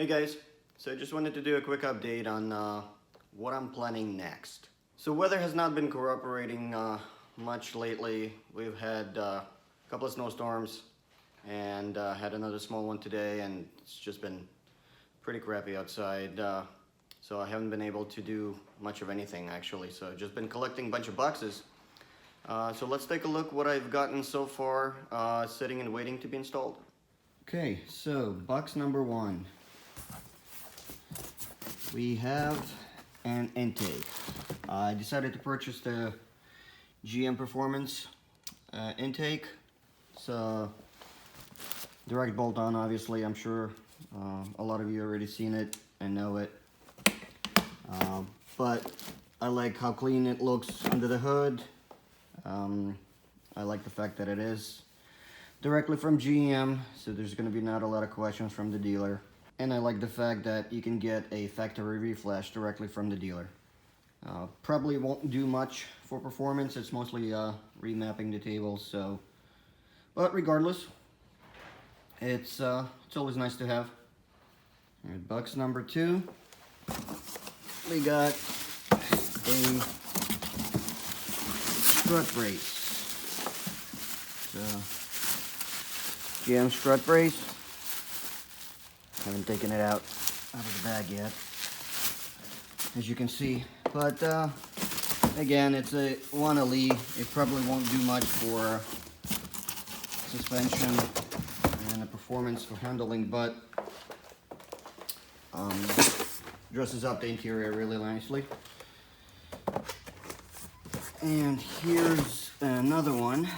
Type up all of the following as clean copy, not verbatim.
Hey guys, so I just wanted to do a quick update on what I'm planning next. So weather has not been cooperating much lately. We've had a couple of snowstorms and had another small one today, and it's just been pretty crappy outside. So I haven't been able to do much of anything actually. So I've just been collecting a bunch of boxes. So let's take a look what I've gotten so far, sitting and waiting to be installed. Okay, so box number one. We have an intake. I decided to purchase the GM Performance intake. It's a direct bolt-on, obviously. I'm sure a lot of you already seen it and know it. But I like how clean it looks under the hood. I like the fact that it is directly from GM, so there's going to be not a lot of questions from the dealer. And I like the fact that you can get a factory reflash directly from the dealer. Probably won't do much for performance. It's mostly remapping the tables. So, but regardless, it's always nice to have. All right, box number two. We got a strut brace. GM strut brace. Haven't taken it out of the bag yet, as you can see. But again, it's a 1LE. It probably won't do much for suspension and the performance for handling, but dresses up the interior really nicely. And here's another one.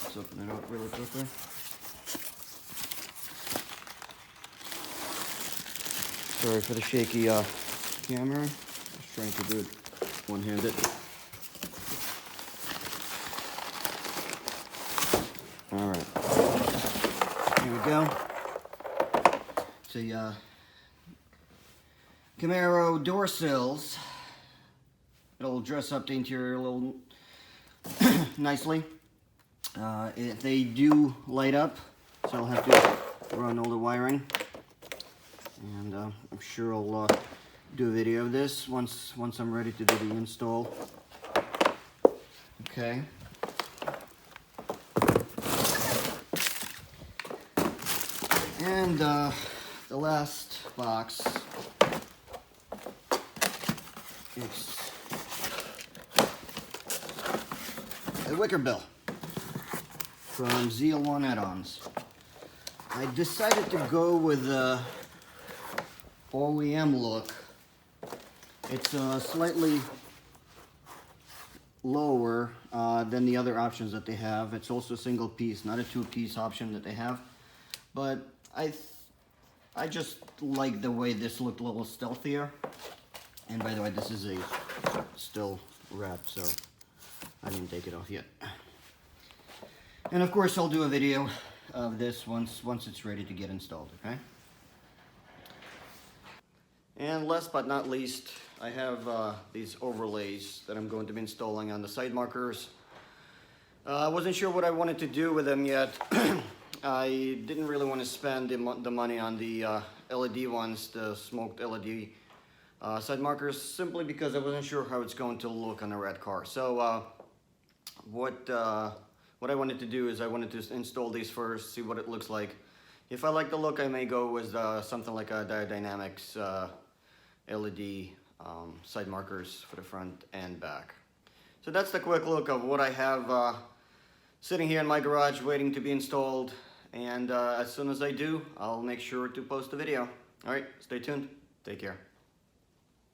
Let's open it up really quickly. Sorry for the shaky camera. Just trying to do it one-handed. All right, here we go. It's a Camaro door sills. It'll dress up the interior a little nicely. They do light up, so I'll have to run all the wiring. And I'm sure I'll do a video of this once I'm ready to do the install. Okay. And the last box, it's a wicker bill from ZL1 Add-ons. I decided to go with a OEM look. It's slightly lower than the other options that they have. It's also a single piece, not a two-piece option that they have. But I just like the way this looked a little stealthier. And by the way, this is a still wrap, so I didn't take it off yet. And of course, I'll do a video of this once it's ready to get installed, okay? And last but not least, I have these overlays that I'm going to be installing on the side markers. I wasn't sure what I wanted to do with them yet. I didn't really want to spend the money on the LED ones, the smoked LED side markers, simply because I wasn't sure how it's going to look on a red car. So what I wanted to do is I wanted to install these first, see what it looks like. If I like the look, I may go with something like a Dynamics LED side markers for the front and back. So that's the quick look of what I have sitting here in my garage waiting to be installed. And as soon as I do, I'll make sure to post a video. All right, stay tuned. Take care.